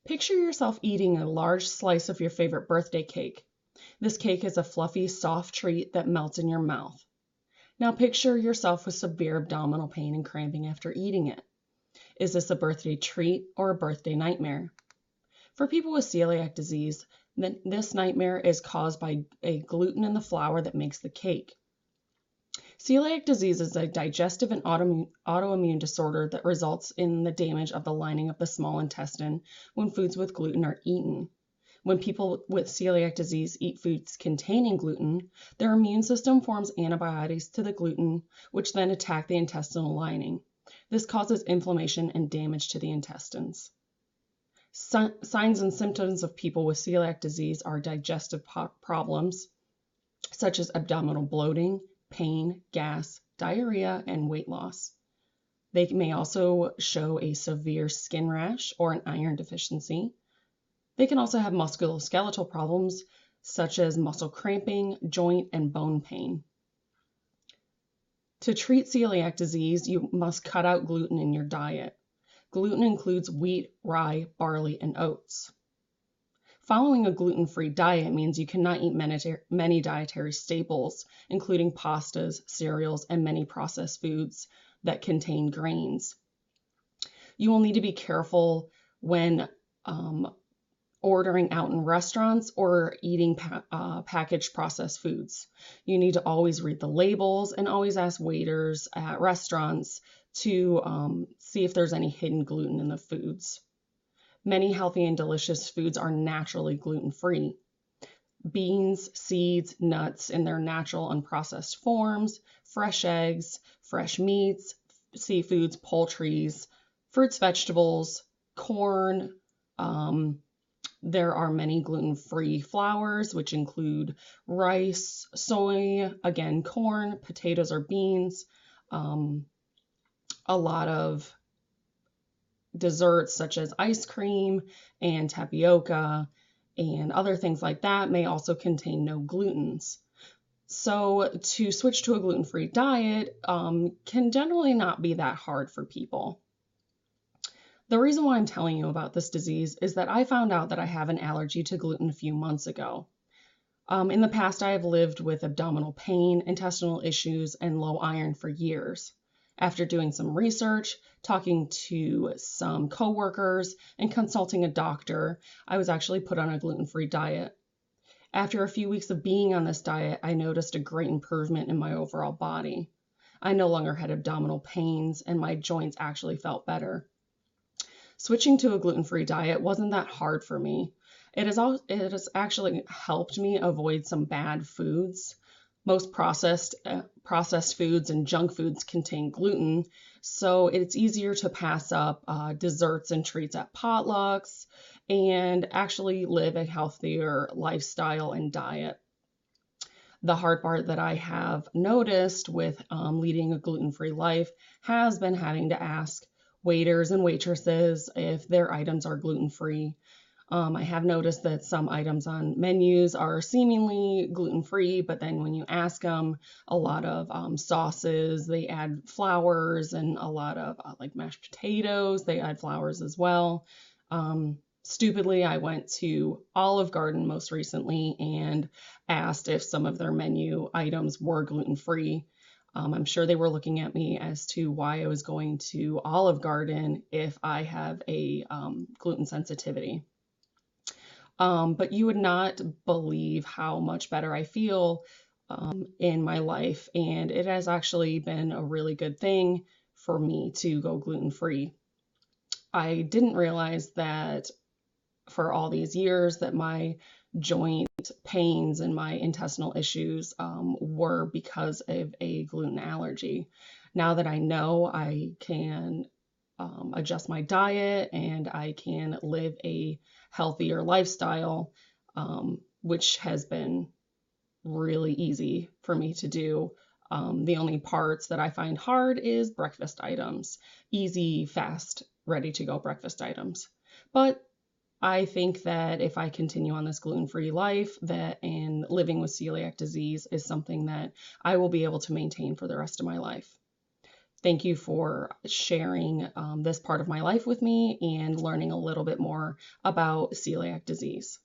Picture yourself eating a large slice of your favorite birthday cake. This cake is a fluffy, soft treat that melts in your mouth. Now picture yourself with severe abdominal pain and cramping after eating it. Is this a birthday treat or a birthday nightmare? For people with celiac disease, this nightmare is caused by a gluten in the flour that makes the cake. Celiac disease is a digestive and autoimmune disorder that results in the damage of the lining of the small intestine when foods with gluten are eaten. When people with celiac disease eat foods containing gluten, their immune system forms antibodies to the gluten, which then attack the intestinal lining. This causes inflammation and damage to the intestines. Signs and symptoms of people with celiac disease are digestive problems, such as abdominal bloating, pain, gas, diarrhea, and weight loss. They may also show a severe skin rash or an iron deficiency. They can also have musculoskeletal problems such as muscle cramping, joint, and bone pain. To treat celiac disease, you must cut out gluten in your diet. Gluten includes wheat, rye, barley, and oats. Following a gluten-free diet means you cannot eat many dietary staples, including pastas, cereals, and many processed foods that contain grains. You will need to be careful when ordering out in restaurants or eating packaged processed foods. You need to always read the labels and always ask waiters at restaurants to see if there's any hidden gluten in the foods. Many healthy and delicious foods are naturally gluten-free. Beans, seeds, nuts in their natural unprocessed forms, fresh eggs, fresh meats, seafoods, poultries, fruits, vegetables, corn. There are many gluten-free flours, which include rice, soy, again, corn, potatoes or beans. A lot of desserts such as ice cream and tapioca and other things like that may also contain no glutens. So to switch to a gluten-free diet can generally not be that hard for people. The reason why I'm telling you about this disease is that I found out that I have an allergy to gluten a few months ago. In the past, I have lived with abdominal pain, intestinal issues, and low iron for years. After doing some research, talking to some coworkers, and consulting a doctor, I was actually put on a gluten-free diet. After a few weeks of being on this diet, I noticed a great improvement in my overall body. I no longer had abdominal pains, and my joints actually felt better. Switching to a gluten-free diet wasn't that hard for me. It has actually helped me avoid some bad foods. Most processed foods and junk foods contain gluten, so it's easier to pass up desserts and treats at potlucks and actually live a healthier lifestyle and diet. The hard part that I have noticed with leading a gluten-free life has been having to ask waiters and waitresses if their items are gluten-free. I have noticed that some items on menus are seemingly gluten-free, but then when you ask them, a lot of sauces, they add flours, and a lot of like mashed potatoes, they add flours as well. Stupidly, I went to Olive Garden most recently and asked if some of their menu items were gluten-free. I'm sure they were looking at me as to why I was going to Olive Garden if I have a gluten sensitivity. But you would not believe how much better I feel in my life, and it has actually been a really good thing for me to go gluten-free. I didn't realize that for all these years that my joint pains and my intestinal issues were because of a gluten allergy. Now that I know, I can adjust my diet and I can live a healthier lifestyle, which has been really easy for me to do. The only parts that I find hard is breakfast items, easy, fast, ready to go breakfast items. But I think that if I continue on this gluten-free life and living with celiac disease is something that I will be able to maintain for the rest of my life. Thank you for sharing this part of my life with me and learning a little bit more about celiac disease.